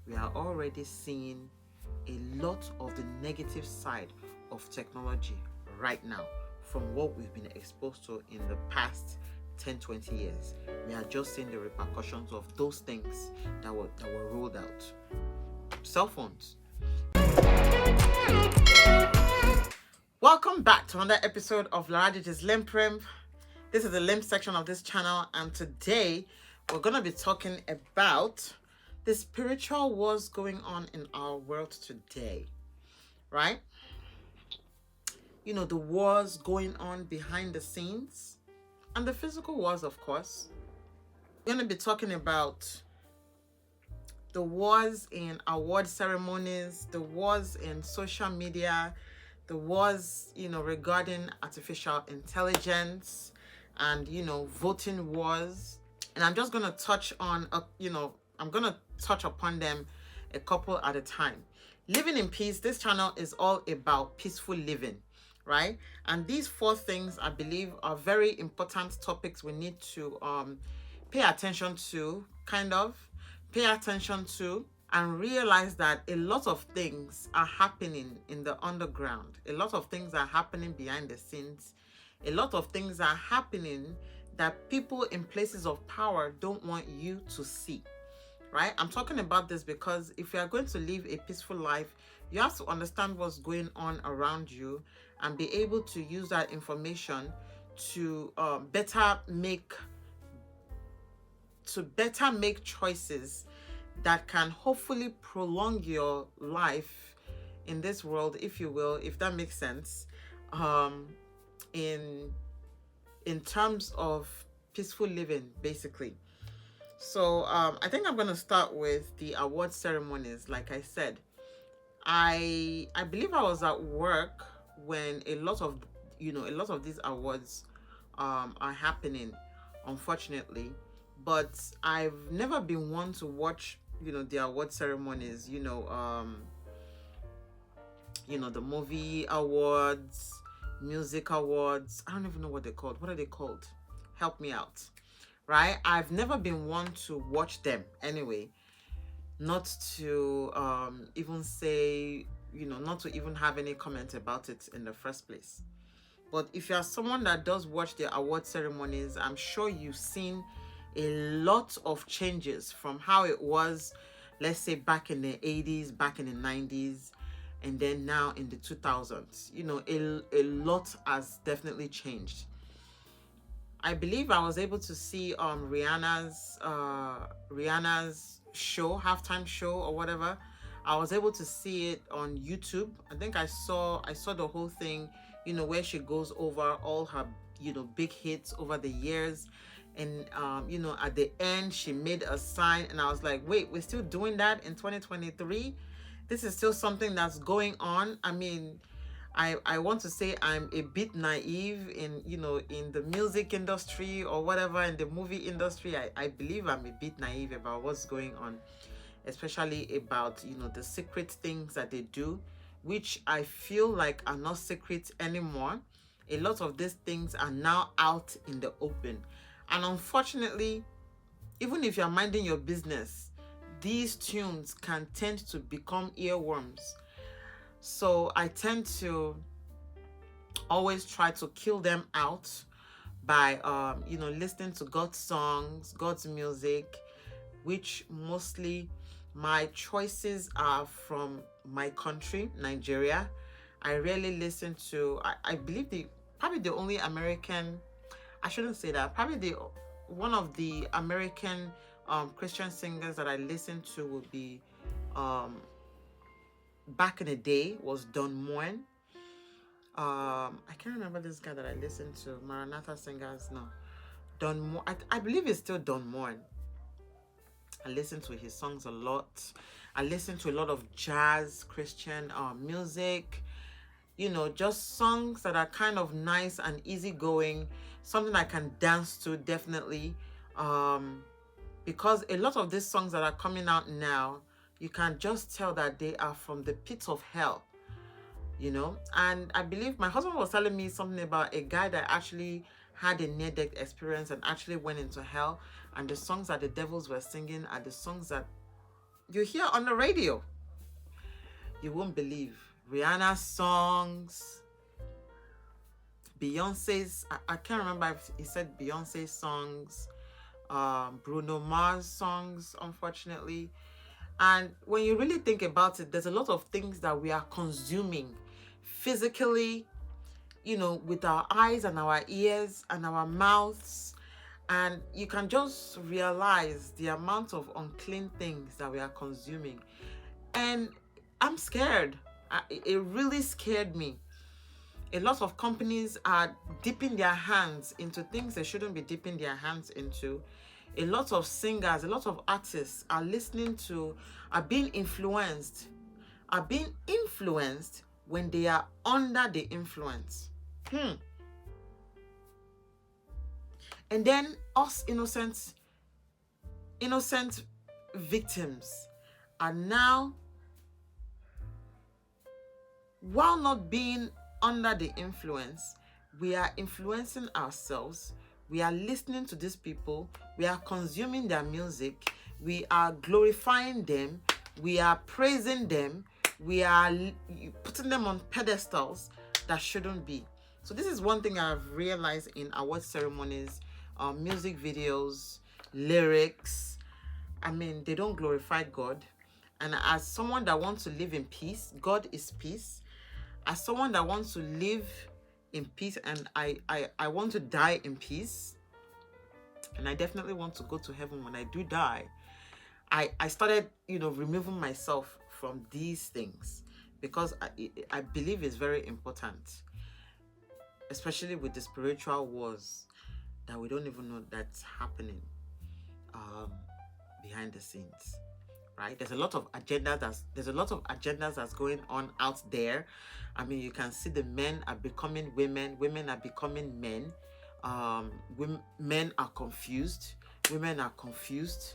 we are already seeing a lot of the negative side of technology right now from what we've been exposed to in the past 10-20 years. We are just seeing the repercussions of those things that were rolled out. Cell phones. Welcome back to another episode of Laraddiji's LinPRinP. This is the LIMP section of this channel, and today we're going to be talking about the spiritual wars going on in our world today, right? You know, the wars going on behind the scenes and the physical wars, of course. We're going to be talking about the wars in award ceremonies, the wars in social media, the wars, regarding artificial intelligence and, voting wars. And I'm just going to touch on, I'm going to touch upon them a couple at a time. Living in peace, this channel is all about peaceful living, right? And these 4 things, I believe, are very important topics we need to pay attention to, pay attention to, and realize that a lot of things are happening in the underground. A lot of things are happening behind the scenes. A lot of things are happening that people in places of power don't want you to see, right? I'm talking about this because if you are going to live a peaceful life, you have to understand what's going on around you and be able to use that information to better make choices that can hopefully prolong your life in this world, if you will, if that makes sense, in terms of peaceful living, basically. So I think I'm going to start with the award ceremonies. Like I said, I believe I was at work when a lot of these awards are happening, unfortunately. But I've never been one to watch the award ceremonies, the movie awards, music awards. I don't even know what they're called. What are they called? Help me out. Right? I've never been one to watch them anyway. Not to even say, not to even have any comment about it in the first place. But if you are someone that does watch the award ceremonies, I'm sure you've seen a lot of changes from how it was, let's say, back in the 80s, back in the 90s, and then now in the 2000s. A lot has definitely changed. I believe I was able to see Rihanna's show, halftime show or whatever. I was able to see it on YouTube. I think I saw the whole thing, where she goes over all her big hits over the years. And, at the end, she made a sign and I was like, wait, we're still doing that in 2023? This is still something that's going on. I mean, I want to say I'm a bit naive in the music industry or whatever, in the movie industry. I believe I'm a bit naive about what's going on, especially about, the secret things that they do, which I feel like are not secret anymore. A lot of these things are now out in the open. And unfortunately, even if you're minding your business, these tunes can tend to become earworms. So I tend to always try to kill them out by, listening to God's songs, God's music, which mostly my choices are from my country, Nigeria. I rarely listen to, I believe probably the only American, I shouldn't say that. Probably one of the American Christian singers that I listened to would be back in the day was Don Moen. I can't remember this guy that I listened to. Maranatha singers, no. Don Moen. I believe it's still Don Moen. I listen to his songs a lot. I listen to a lot of jazz, Christian music. Just songs that are kind of nice and easygoing, something I can dance to, definitely. Because a lot of these songs that are coming out now, you can just tell that they are from the pits of hell, And I believe my husband was telling me something about a guy that actually had a near-death experience and actually went into hell. And the songs that the devils were singing are the songs that you hear on the radio. You won't believe Rihanna's songs, Beyonce's, I can't remember if he said Beyonce's songs, Bruno Mars songs, unfortunately. And when you really think about it, there's a lot of things that we are consuming physically, you know, with our eyes and our ears and our mouths. And you can just realize the amount of unclean things that we are consuming. And I'm scared. It really scared me. A lot of companies are dipping their hands into things they shouldn't be dipping their hands into. A lot of singers, a lot of artists are being influenced when they are under the influence. And then us innocent victims are now, while not being under the influence, we are influencing ourselves. We are listening to these people. We are consuming their music. We are glorifying them. We are praising them. We are putting them on pedestals that shouldn't be. So this is one thing I've realized in award ceremonies, music videos, lyrics. I mean, they don't glorify God. And as someone that wants to live in peace, God is peace. As someone that wants to live in peace, and I want to die in peace, and I definitely want to go to heaven when I do die, I started, you know, removing myself from these things, because I believe it's very important, especially with the spiritual wars that we don't even know that's happening behind the scenes. Right? There's a lot of agendas that's going on out there. I mean, you can see the men are becoming women, women are becoming men. Men are confused, women are confused.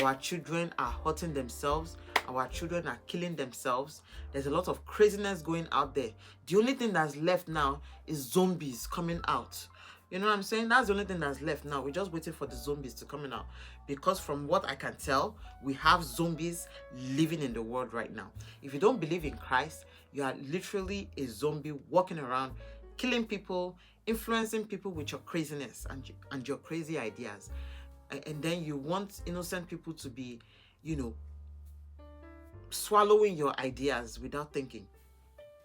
Our children are hurting themselves. Our children are killing themselves. There's a lot of craziness going out there. The only thing that's left now is zombies coming out. You know what I'm saying? That's the only thing that's left now. We're just waiting for the zombies to come out. Because from what I can tell, we have zombies living in the world right now. If you don't believe in Christ, you are literally a zombie walking around, killing people, influencing people with your craziness and your crazy ideas. And then you want innocent people to be, you know, swallowing your ideas without thinking.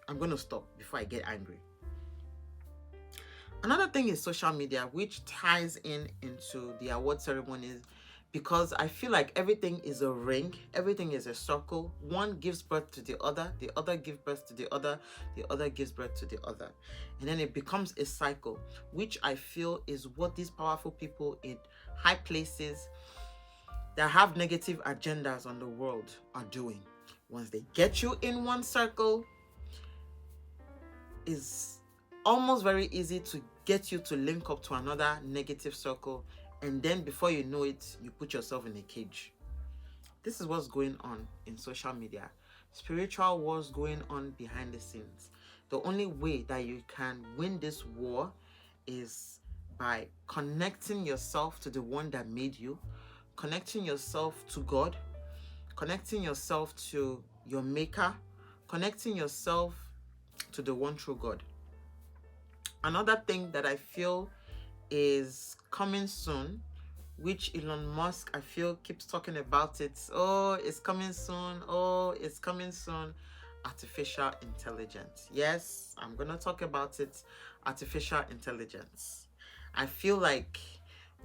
I'm going to stop before I get angry. Another thing is social media, which ties into the award ceremonies, because I feel like everything is a ring, everything is a circle. One gives birth to the other gives birth to the other gives birth to the other. And then it becomes a cycle, which I feel is what these powerful people in high places that have negative agendas on the world are doing. Once they get you in one circle, it's almost very easy to get you to link up to another negative circle, and then before you know it, you put yourself in a cage. This is what's going on in social media. Spiritual wars going on behind the scenes. The only way that you can win this war is by connecting yourself to the one that made you, connecting yourself to God, connecting yourself to your maker, connecting yourself to the one true God. Another thing that I feel is coming soon, which Elon Musk, I feel, keeps talking about it. Oh, it's coming soon. Oh, it's coming soon. Artificial intelligence. Yes, I'm going to talk about it. Artificial intelligence. I feel like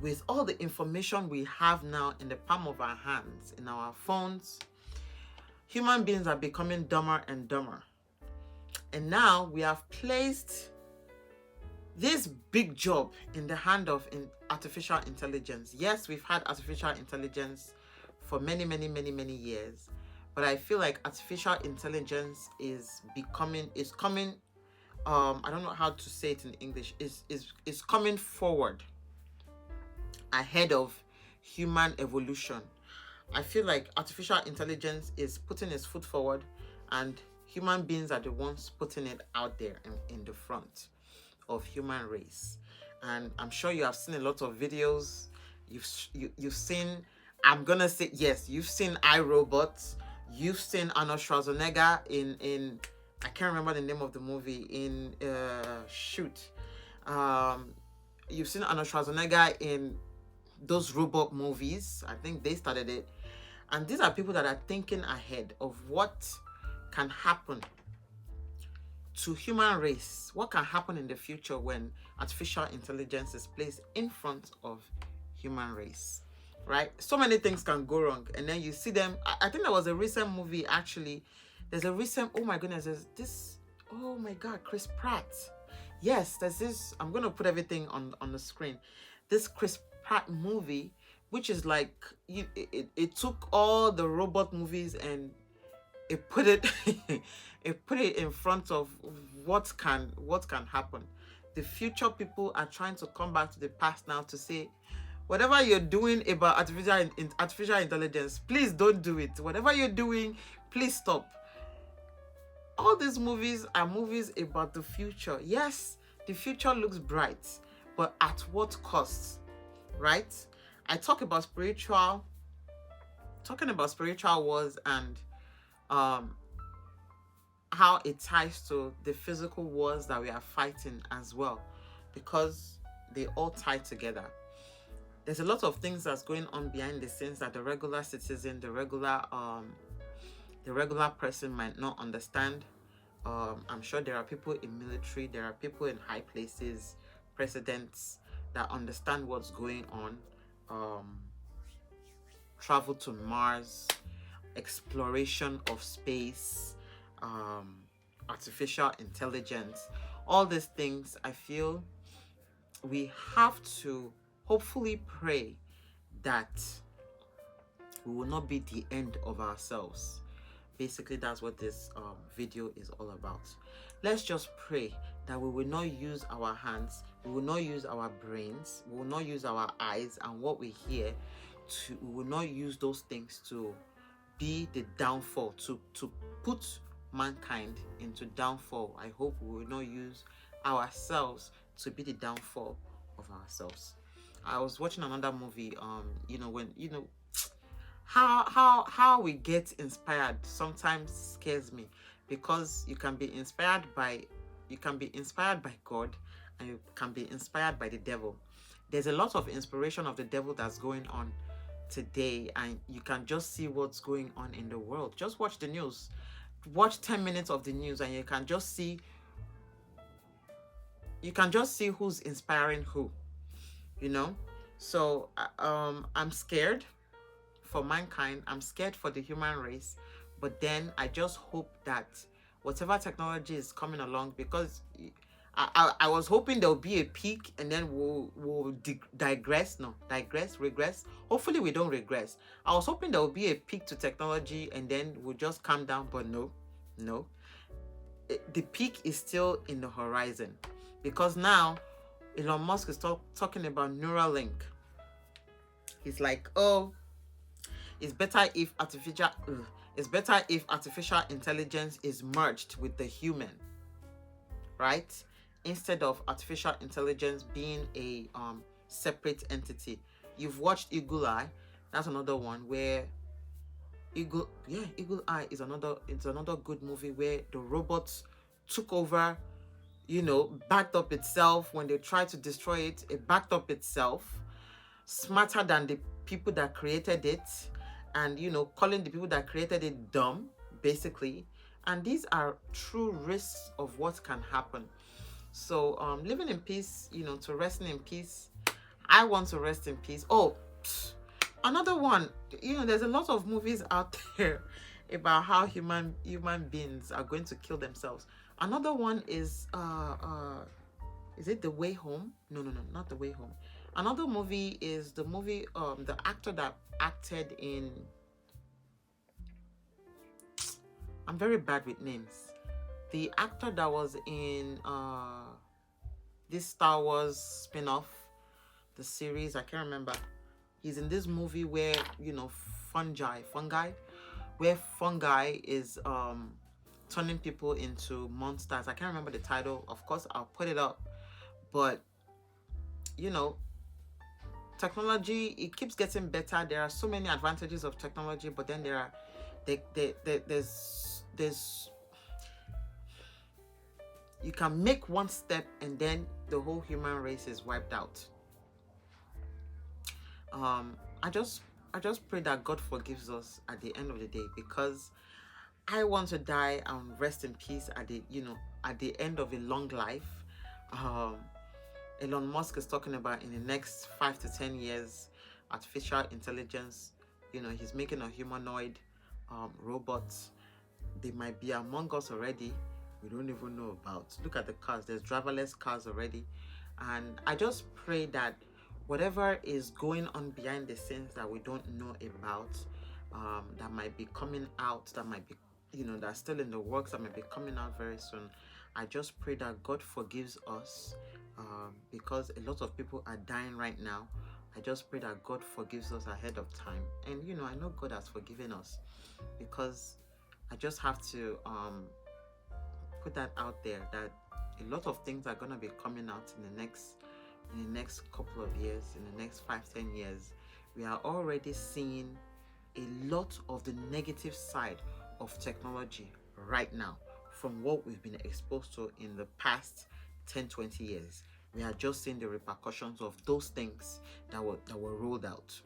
with all the information we have now in the palm of our hands, in our phones, human beings are becoming dumber and dumber. And now we have placed this big job in the hand of artificial intelligence. Yes, we've had artificial intelligence for many years, but I feel like artificial intelligence is coming, I don't know how to say it in English, is coming forward ahead of human evolution. I feel like artificial intelligence is putting its foot forward, and human beings are the ones putting it out there in the front of human race. And I'm sure you have seen a lot of videos. You've seen I'm gonna say yes. You've seen iRobot. You've seen Arnold Schwarzenegger in I can't remember the name of the movie in shoot. Um, you've seen Arnold Schwarzenegger in those robot movies. I think they started it, and these are people that are thinking ahead of what can happen to human race. What can happen in the future when artificial intelligence is placed in front of human race, right? So many things can go wrong, and then you see them. I think there was a recent movie actually. There's a recent, oh my goodness, there's this, oh my god, Chris Pratt. Yes, there's this, I'm gonna put everything on the screen. This Chris Pratt movie, which is like it took all the robot movies and it put it it put it in front of what can happen. The future people are trying to come back to the past now to say, whatever you're doing about artificial intelligence, please don't do it. Whatever you're doing, please stop. All these movies are movies about the future. Yes, the future looks bright, but at what cost, right? I talking about spiritual wars and how it ties to the physical wars that we are fighting as well, because they all tie together. There's a lot of things that's going on behind the scenes that the regular citizen, the regular person might not understand. I'm sure there are people in military, there are people in high places, presidents that understand what's going on. Travel to Mars, exploration of space, artificial intelligence, all these things. I feel we have to hopefully pray that we will not be the end of ourselves. Basically, that's what this video is all about. Let's just pray that we will not use our hands, we will not use our brains, we will not use our eyes and what we hear we will not use those things to be the downfall, to put mankind into downfall. I hope we will not use ourselves to be the downfall of ourselves. I was watching another movie, how we get inspired sometimes scares me, because you can be inspired by God, and you can be inspired by the devil. There's a lot of inspiration of the devil that's going on today, and you can just see what's going on in the world. Just watch the news, watch 10 minutes of the news, and you can just see who's inspiring who, so I'm scared for mankind, I'm scared for the human race, but then I just hope that whatever technology is coming along, because I was hoping there'll be a peak and then we'll regress. Hopefully we don't regress. I was hoping there will be a peak to technology and then we'll just calm down, but no. The peak is still in the horizon, because now Elon Musk is talking about Neuralink. He's like, oh, it's better if artificial intelligence is merged with the human, right? Instead of artificial intelligence being a separate entity. You've watched Eagle Eye. That's another one where Eagle Eye is another good movie where the robots took over, backed up itself. When they tried to destroy it, it backed up itself, smarter than the people that created it, and calling the people that created it dumb, basically. And these are true risks of what can happen. So living in peace, to resting in peace. I want to rest in peace. Oh, another one, there's a lot of movies out there about how human beings are going to kill themselves. Another one is it The Way Home? No, not The Way Home. Another movie is the movie, the actor that acted in, I'm very bad with names. The actor that was in this Star Wars spin-off, the series, I can't remember. He's in this movie where, fungi, where fungi is turning people into monsters. I can't remember the title. Of course, I'll put it up. But, technology, it keeps getting better. There are so many advantages of technology, but then there's you can make one step and then the whole human race is wiped out. I just pray that God forgives us at the end of the day, because I want to die and rest in peace at the end of a long life. Elon Musk is talking about in the next 5 to 10 years, artificial intelligence. He's making a humanoid robots. They might be among us already. We don't even know about. Look at the cars. There's driverless cars already. And I just pray that whatever is going on behind the scenes that we don't know about, that might be coming out, that might be, that's still in the works, that might be coming out very soon. I just pray that God forgives us, because a lot of people are dying right now. I just pray that God forgives us ahead of time. And, I know God has forgiven us, because I just have to put that out there, that a lot of things are going to be coming out in the next couple of years, in the next 5-10 years. We are already seeing a lot of the negative side of technology right now from what we've been exposed to in the past 10-20 years. We are just seeing the repercussions of those things that were rolled out.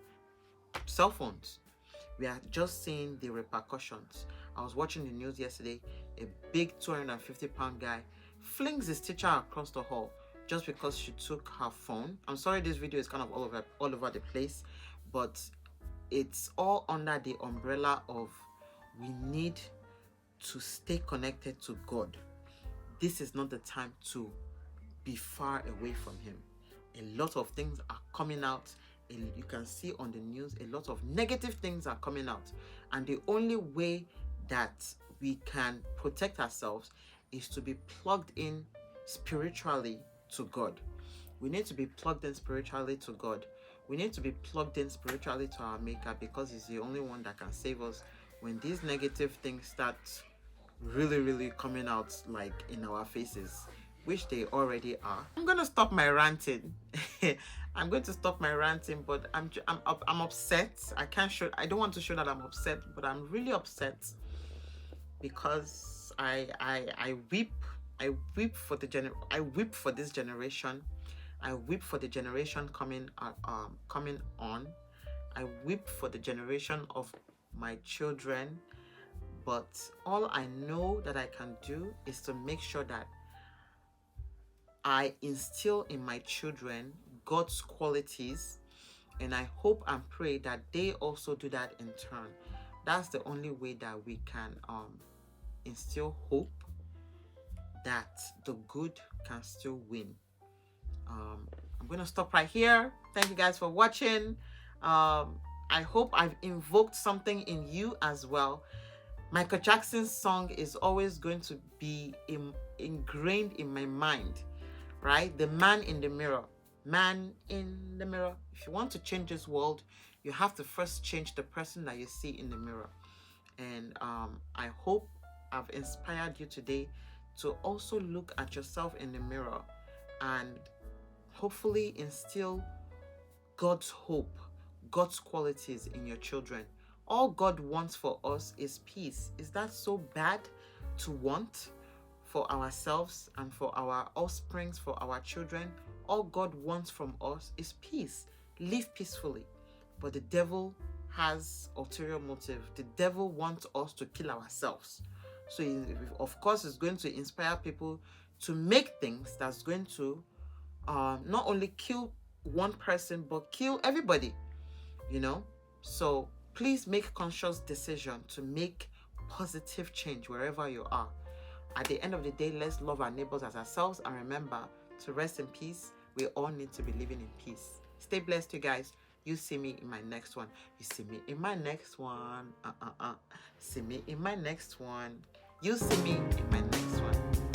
Cell phones, we are just seeing the repercussions. I was watching the news yesterday. A big 250-pound guy flings his teacher across the hall just because she took her phone. I'm sorry, this video is kind of all over the place, but it's all under the umbrella of we need to stay connected to God. This is not the time to be far away from Him. A lot of things are coming out. You can see on the news, a lot of negative things are coming out. And the only way that we can protect ourselves is to be plugged in spiritually to God. We need to be plugged in spiritually to God. We need to be plugged in spiritually to our Maker, because He's the only one that can save us when these negative things start really, really coming out, like in our faces, which they already are. I'm gonna stop my ranting. I'm going to stop my ranting, but I'm upset. I don't want to show that I'm upset, but I'm really upset, because I weep for this generation. I weep for the generation coming on. I weep for the generation of my children. But all I know that I can do is to make sure that I instill in my children God's qualities, and I hope and pray that they also do that in turn. That's the only way that we can instill hope that the good can still win. I'm going to stop right here. Thank you guys for watching. I hope I've invoked something in you as well. Michael Jackson's song is always going to be ingrained in my mind, right? The man in the mirror. Man in the mirror. If you want to change this world, you have to first change the person that you see in the mirror. And I hope I've inspired you today to also look at yourself in the mirror and hopefully instill God's hope, God's qualities in your children. All God wants for us is peace. Is that so bad to want for ourselves and for our offsprings, for our children? All God wants from us is peace. Live peacefully. But the devil has ulterior motive. The devil wants us to kill ourselves. So of course, it's going to inspire people to make things that's going to not only kill one person, but kill everybody, So please make a conscious decision to make positive change wherever you are. At the end of the day, let's love our neighbors as ourselves, and remember to rest in peace. We all need to be living in peace. Stay blessed, you guys. You see me in my next one. You see me in my next one. See me in my next one. You see me in my next one.